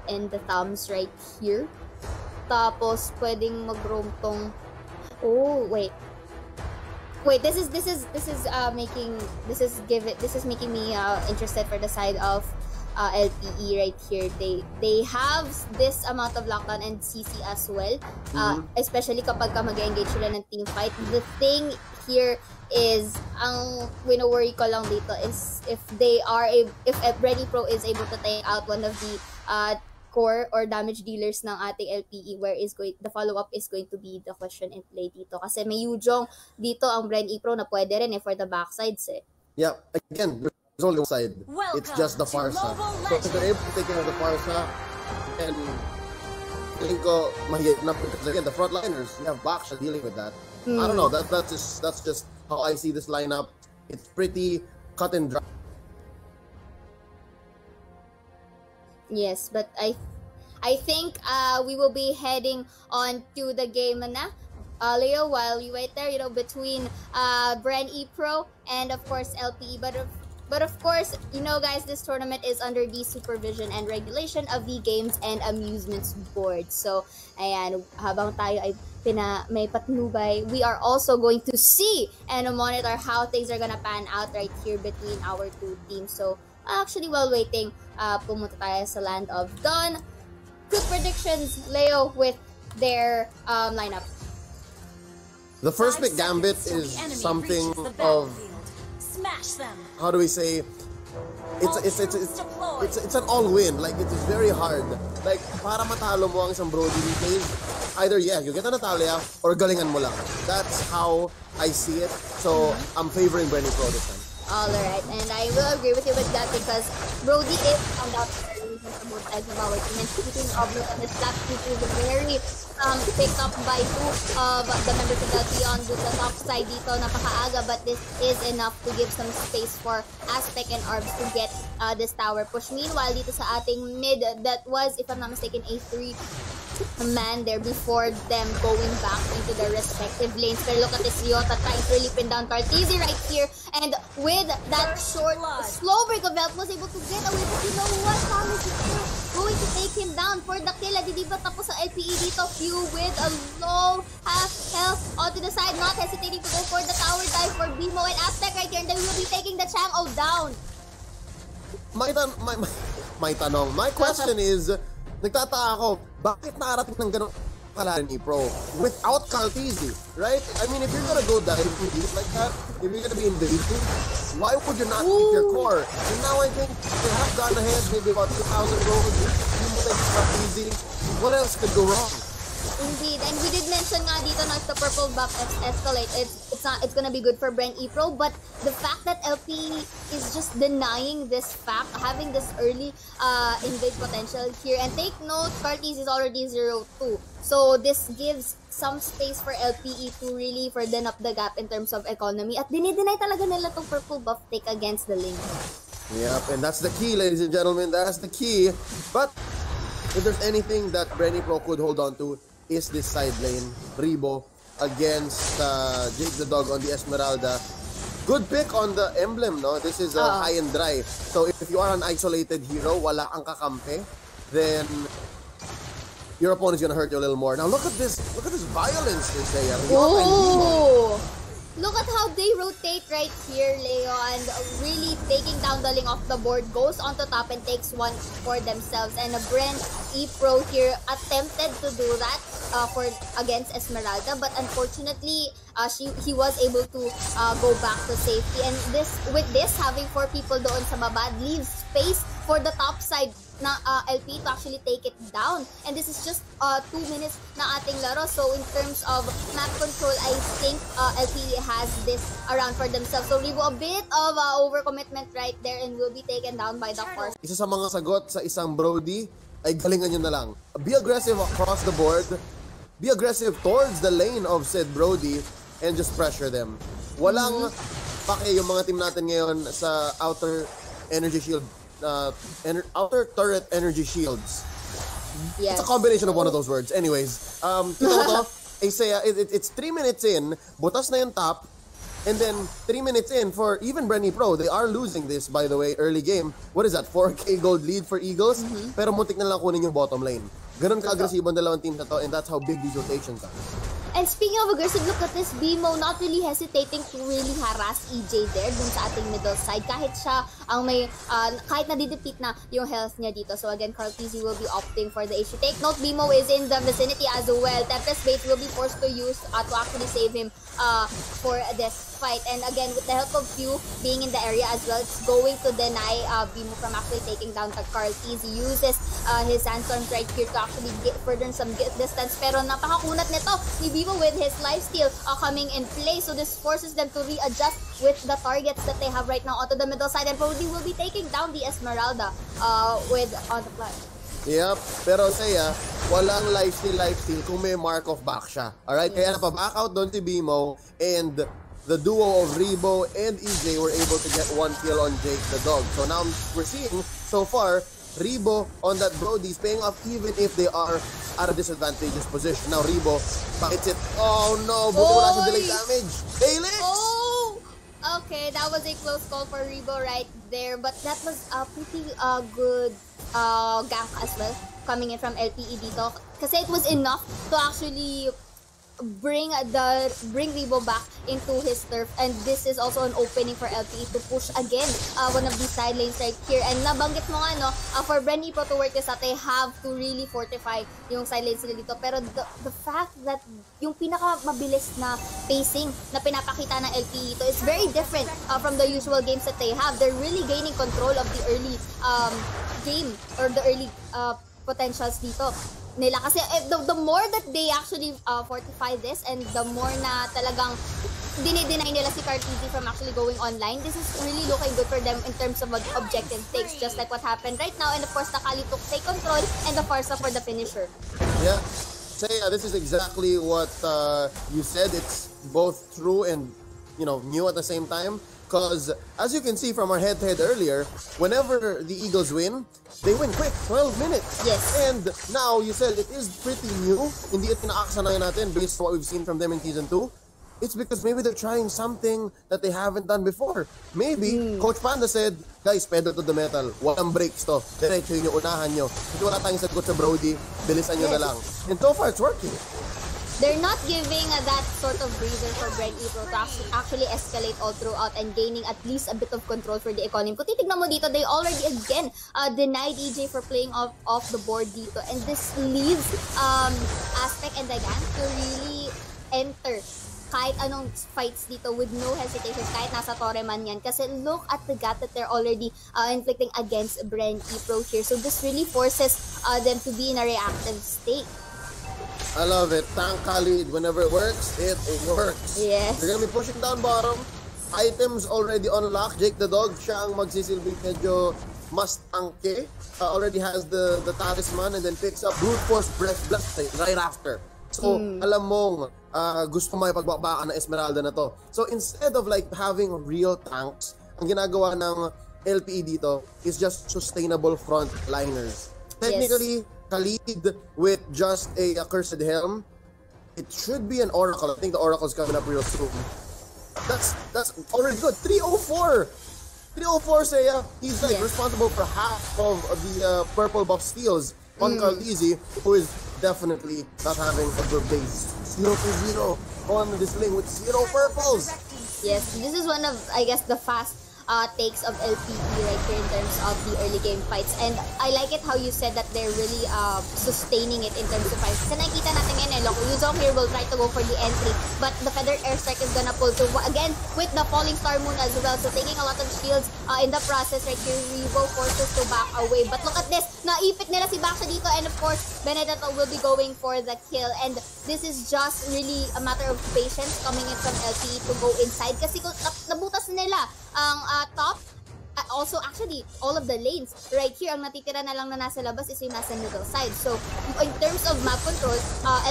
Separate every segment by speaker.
Speaker 1: and the thumbs right here. Tapos pwedeng mag-roam tong... Oh, wait. This is making me interested for the side of LPE right here. They have this amount of lockdown and CC as well. Especially kapag ka mag-engage sila ng team fight. The thing here is, ang wino-worry ko lang dito is if Bren Pro is able to take out one of the core or damage dealers ng ating LPE, the follow-up is going to be the question in play dito. Kasi may Yujong dito ang Bren Pro na pwede rin for the backsides eh.
Speaker 2: Yeah, again, there's only one side. It's just the Farsa. So if they're able to take care of the Farsa, and feeling ko mahirap na because again, the frontliners, you have Baksha dealing with that. I don't know, that's just how I see this lineup. It's pretty cut and dry.
Speaker 1: Yes, but I think we will be heading on to the game na. Leo, while you wait there, between Bren Pro and of course LPE, but of course, guys, this tournament is under the supervision and regulation of the Games and Amusements Board. So, ayan, habang tayo ay may patnubay, we are also going to see and monitor how things are gonna pan out right here between our two teams. So, actually, while waiting, pumunta tayo sa Land of Dawn. Quick predictions, Leo, with their lineup.
Speaker 2: The first pick Gambit is something of, how do we say, it's an all-win. Like, it's very hard. Like, para matalo mo ang isang Brody these days, either you get a Natalia or galingan mo lang. That's how I see it. So, I'm favoring Bren Pro this time.
Speaker 1: Alright, and I will agree with you with that because Brody is found out from both sides of our team. And speaking of this last week is very picked up by two of the members of LP on the top side dito, napakaaga, but this is enough to give some space for Aztec and Arbs to get this tower push. Meanwhile, dito sa ating mid, that was, if I'm not mistaken, a 3 man there before them going back into their respective lanes. Pero look at this Ryota trying to really pin down Cartesi right here, and with that short slow break of health was able to get away, but you know what, Thomas is going to take him down for the kill. Di ba tapos sa LPE dito, Few with a low half health onto the side, not hesitating to go for the tower dive for Bimo and Aztec right here, and then we will be taking the Chang'o down.
Speaker 2: My question is, nagtataka ako, bakit nakarating ng ganun kalahin ni Pro without Cartesi, right? I mean, if you're gonna go dive deep like that, if you're gonna be in the lead, why would you not keep your core? And now I think they have gone ahead, maybe about 2,000 gold, you take Cartesi. What else could go wrong?
Speaker 1: Indeed, and we did mention nga dito na if the purple buff escalate, it's gonna be good for Bren Pro, but the fact that LP is just denying this fact, having this early invade potential here, and take note, Cartesi is already 0-2, so this gives some space for LPE to really further up the gap in terms of economy, at dinideny talaga nila tong purple buff take against the lane.
Speaker 2: Yep, and that's the key, ladies and gentlemen, that's the key. But if there's anything that Bren Pro could hold on to, is this side lane. Ribo against Jake the Dog on the Esmeralda. Good pick on the emblem, no? This is high and dry. So if you are an isolated hero, wala kang kakampi, then your opponent's gonna hurt you a little more. Now look at this violence, Isaiah.
Speaker 1: Oh! Look at how they rotate right here, Leo, and really taking down the link off the board, goes onto top and takes one for themselves. And Bren Pro here attempted to do that against Esmeralda, but unfortunately, he was able to go back to safety. And with this, having 4 people doon sa baba leaves space for the top side na LP to actually take it down. And this is just 2 minutes na ating laro. So in terms of map control, I think LP has this around for themselves. So Ribo, a bit of overcommitment right there and will be taken down by the force.
Speaker 2: Isa sa mga sagot sa isang Brody ay galingan nyo na lang. Be aggressive across the board. Be aggressive towards the lane of said Brody and just pressure them. Walang pake yung mga team natin ngayon sa outer energy shield. Outer turret energy shields.
Speaker 1: Yes.
Speaker 2: It's a combination of one of those words. Anyways, it's 3 minutes in, butas na yung top, And then 3 minutes in for even Bren Pro, they are losing this, by the way, early game. What is that? 4K gold lead for Eagles? Pero muntik na lang kunin yung bottom lane. Ganun ka-agresibo ang dalawang team na to, and that's how big these rotations are.
Speaker 1: And speaking of aggressive, look at this BMO not really hesitating to really harass EJ there dun sa ating middle side. Kahit siya ang may, kahit nadideplete na yung health niya dito. So again, Carl TZ will be opting for the issue. Take note, BMO is in the vicinity as well. Tempest Bait will be forced to use to actually save him for this fight. And again, with the help of Pew being in the area as well, it's going to deny BMO from actually taking down the Carl TZ. Uses his sandstorms right here to actually get further some distance. Pero napakakunat nito ni BMO with his lifesteal coming in play. So this forces them to readjust with the targets that they have right now onto the middle side. And Brody will be taking down the Esmeralda with on the flank.
Speaker 2: Yep, pero saya, walang lifesteal kung may mark of back siya. Alright, kaya napaback out doon si BMO, and the duo of Rebo and EJ were able to get 1 kill on Jake the Dog. So now we're seeing, so far, Rebo on that Brody is paying off even if they are at a disadvantageous position. Now Rebo bites it. Oh no, buti wala siya delay damage. Helix!
Speaker 1: Oh! Okay, that was a close call for Rebo right there, but that was a pretty good gank as well coming in from LPE dito. Kasi it was enough to actually bring Rebo back into his turf, and this is also an opening for LPE to push again one of these side lanes right here. And nabanggit mo nga, no, for Bren Pro to work this out, they have to really fortify yung side lanes nila dito. Pero the fact that yung pinaka mabilis na pacing na pinapakita ng LPE ito is very different from the usual games that they have. They're really gaining control of the early game or the early potentials dito nila. Kasi the more that they actually fortify this, and the more na talagang dinideny nila si Cartizzi from actually going online, this is really looking good for them in terms of objective takes, just like what happened right now. And of course, the Kali took take control, and the Farsa for the finisher.
Speaker 2: Yeah. So yeah, this is exactly what you said. It's both true and, you know, new at the same time. Because as you can see from our head-to-head earlier, whenever the Eagles win, they win quick, 12 minutes.
Speaker 1: Yes.
Speaker 2: And now, you said it is pretty new. Hindi ito nakakasanayan natin based on what we've seen from them in Season 2. It's because maybe they're trying something that they haven't done before. Maybe, Coach Panda said, guys, pedal to the metal. Walang breaks to. Diretso yun yung unahan nyo. Kasi wala tayong sagot sa Brody. Bilisan nyo na lang. And so far, it's working.
Speaker 1: They're not giving that sort of breather for Bren Pro to actually escalate all throughout and gaining at least a bit of control for the economy. Kung titignan mo dito, they already again denied EJ for playing off the board dito. And this leaves Aspect and Dagan to really enter kahit anong fights dito with no hesitation, kahit nasa Torre man yan. Kasi look at the gap that they're already inflicting against Bren Pro here. So this really forces them to be in a reactive state.
Speaker 2: I love it. Tank Khalid, whenever it works, it works.
Speaker 1: Yes.
Speaker 2: They're gonna be pushing down bottom. Items already unlocked. Jake the Dog, siya ang magsisilbing medyo mas tanke. Already has the talisman and then picks up Brute Force Breath Blast right after. So, alam mong gusto mo ipagbabaka ng Esmeralda na to. So, instead of like having real tanks, ang ginagawa ng LPE dito is just sustainable frontliners. Technically, Khalid with just a Cursed Helm, it should be an Oracle. I think the Oracle's coming up real soon. That's already good. 304! 304, Seiya. He's like responsible for half of the purple buff steals on Carlizzi, who is definitely not having a good base. 0-0 on this lane with 0 purples.
Speaker 1: Yes, this is one of, I guess, the fast takes of LPE right here in terms of the early game fights. And I like it how you said that they're really sustaining it in terms of fights. Kasi nakikita natin ngayon, Yuzong here will try to go for the entry, but the Feather Airstrike is gonna pull through again with the Falling Star Moon as well. So taking a lot of shields in the process right here. Revo forces to back away. But look at this, naipit nila si Baksha dito, and of course, Benedetto will be going for the kill. And this is just really a matter of patience coming in from LPE to go inside. Kasi kung nabutas nila ang top, also actually all of the lanes right here, ang natitira na lang na nasa labas is yung nasa middle side. So in terms of map control,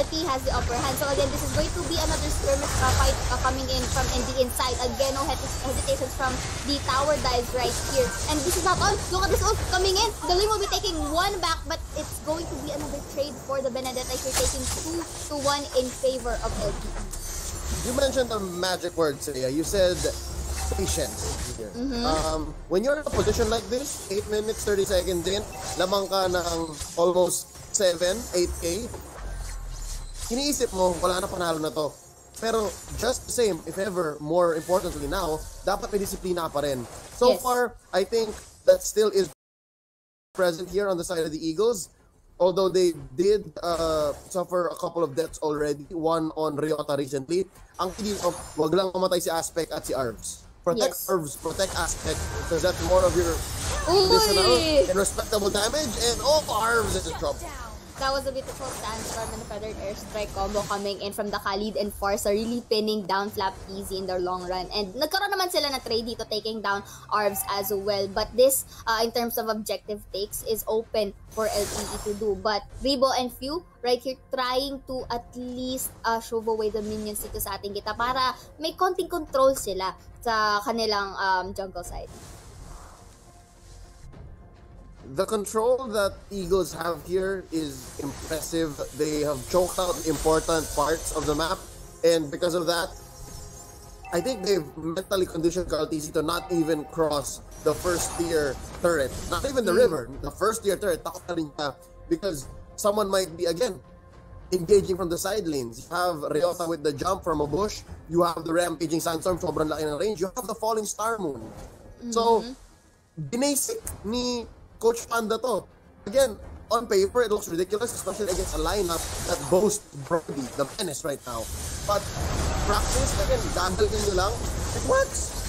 Speaker 1: LP has the upper hand. So again, this is going to be another skirmish fight coming in from the inside. Again, no hesitations from the tower dives right here. And this is not all. Look at this ult coming in. The lane will be taking one back, but it's going to be another trade for the Benedetta here, taking 2-1 in favor of LP.
Speaker 2: you mentioned the magic word, Saya. You said patience here. When you're in a position like this, 8 minutes, 30 seconds in, lamang ka ng almost 7, 8K, iniisip mo, wala na, panalo na to. Pero just the same, if ever, more importantly now, dapat may disiplina pa rin. So far, I think that still is present here on the side of the Eagles. Although they did suffer a couple of deaths already, one on Ryota recently. Ang key dito, wag lang mamatay si Aspect at si Arvs. Protect Arvs, protect Aspect, because that's more of your additional and respectable damage. And Arvs is in trouble.
Speaker 1: That was a beautiful sandstorm and a feathered airstrike combo coming in from the Khalid and Farsa, really pinning down Flap Easy in their long run. And nagkaroon naman sila na trade dito, taking down Arvs as well. But this, in terms of objective takes, is open for LPE to do. But Rebo and Few, right here, trying to at least shove away the minions dito sa ating kita para may konting control sila sa kanilang jungle side.
Speaker 2: The control that Eagles have here is impressive. They have choked out important parts of the map, and because of that, I think they've mentally conditioned KarlTC to not even cross the first tier turret. Not even the river, the first tier turret. Because someone might be, again, engaging from the side lanes. You have Ryota with the jump from a bush. You have the rampaging sandstorm, sobrang laki ng range. You have the falling star moon. So, binasic ni Coach Panda to. Again, on paper, it looks ridiculous, especially against a lineup that boasts Brody, the menace right now. But practice, again, gagawin nyo lang, it works.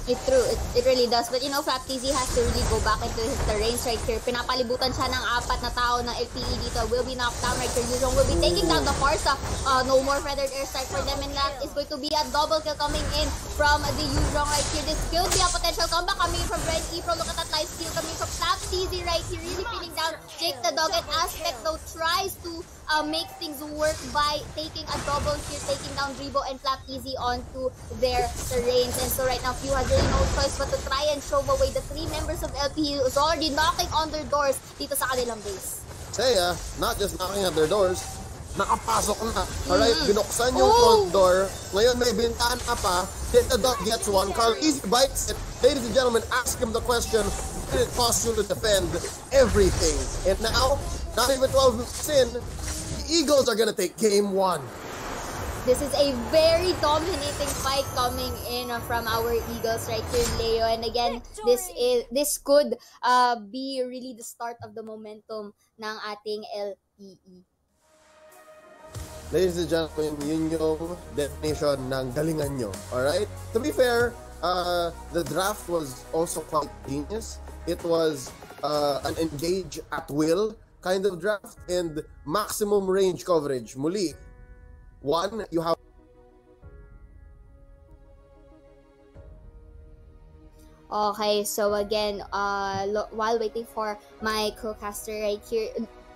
Speaker 1: It's true. It really does. But you know, Flap TZ has to really go back into his terrains right here. Pinapalibutan siya ng 4 na tao ng LPE dito. Will be knocked down right here. Yuzhong will be taking down the Farsa. No more feathered airstrike for them, and that is going to be a double kill coming in from the Yuzhong right here. This could be a potential comeback coming from Bren Pro. Look at that life steal coming from Flap TZ right here. Really pinning down Jake the Dog, and Aspect though tries to make things work by taking a double here, taking down Rebo and Flap Easy onto their terrains. And so right now, Few has really no choice but to try and shove away the 3 members of LP who's already knocking on their doors dito sa kanilang base.
Speaker 2: Saya, not just knocking at their doors, nakapasok na. Alright, binuksan yung front door. Ngayon may bintana pa. Hit the dog gets one. KarlTC bites it. Ladies and gentlemen, ask him the question, what did it cost you to defend everything? And now, not even 12 minutes in, the Eagles are gonna take game 1.
Speaker 1: This is a very dominating fight coming in from our Eagles right here, Leo. And again, this could be really the start of the momentum ng ating LPE.
Speaker 2: Ladies and gentlemen, yun yung definition ng galingan nyo. Alright? To be fair, the draft was also quite genius. It was an engage at will kind of draft and maximum range coverage. Muli, one, you have...
Speaker 1: Okay, so again, while waiting for my co-caster right here,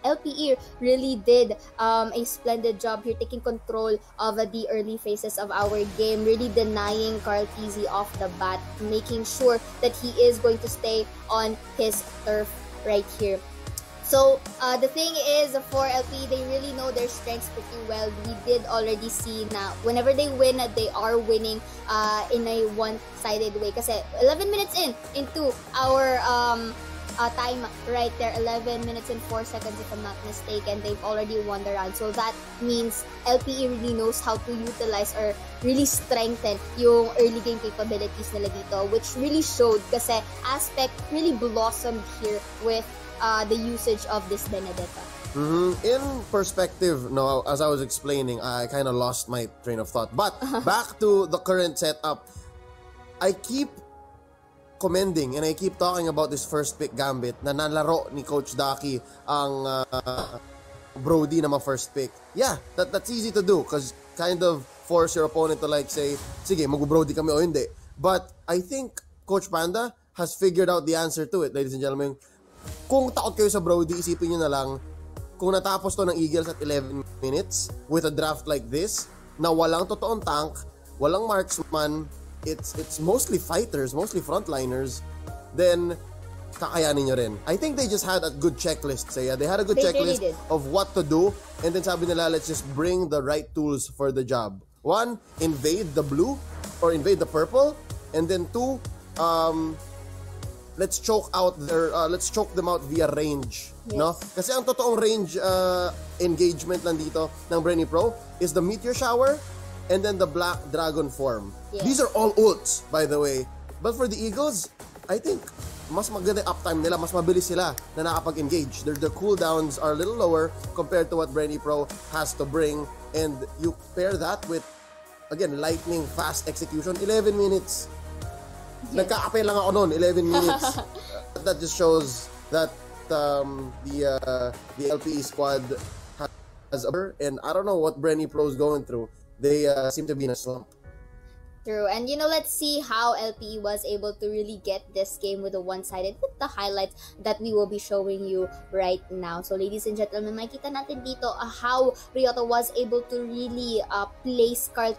Speaker 1: LPE really did a splendid job here taking control of the early phases of our game, really denying KarlTC off the bat, making sure that he is going to stay on his turf right here. So, the thing is, for LPE, they really know their strengths pretty well. We did already see na whenever they win, they are winning in a one-sided way. Kasi 11 minutes into our time right there, 11 minutes and 4 seconds if I'm not mistaken, they've already won the round. So that means LPE really knows how to utilize or really strengthen yung early game capabilities nila dito, which really showed kasi Aspect really blossomed here with the usage of this Benedetta.
Speaker 2: In perspective, no, as I was explaining, I kind of lost my train of thought. But back to the current setup, I keep commending and I keep talking about this first pick gambit na nalaro ni Coach Daki ang Brody na first pick. Yeah, that's easy to do because kind of force your opponent to like say, sige, mag-Brody kami o hindi. But I think Coach Panda has figured out the answer to it, ladies and gentlemen. Kung takot kayo sa Brody, isipin nyo na lang, kung natapos to ng Eagles at 11 minutes with a draft like this, na walang totoong tank, walang marksman, it's mostly fighters, mostly frontliners, then kakayanin nyo rin. I think they just had a good checklist, Saya. They had a good checklist really of what to do, and then sabi nila, let's just bring the right tools for the job. One, invade the blue or invade the purple, and then two, let's choke them out via range.
Speaker 1: Yes.
Speaker 2: No? Kasi ang totoong range engagement lang dito ng Bren Pro is the Meteor Shower and then the Black Dragon form.
Speaker 1: Yes.
Speaker 2: These are all ults, by the way. But for the Eagles, I think mas maganda yung uptime nila, mas mabilis sila na nakapag-engage. Their cooldowns are a little lower compared to what Bren Pro has to bring, and you pair that with, again, lightning fast execution, 11 minutes.
Speaker 1: Yes.
Speaker 2: Nagka-apel lang ako noon, 11 minutes. That just shows that the LPE squad has and I don't know what Bren Pro is going through. They seem to be in a slump.
Speaker 1: True. And let's see how LPE was able to really get this game with a one-sided with the highlights that we will be showing you right now. So ladies and gentlemen, makita natin dito how Ryota was able to really place Carl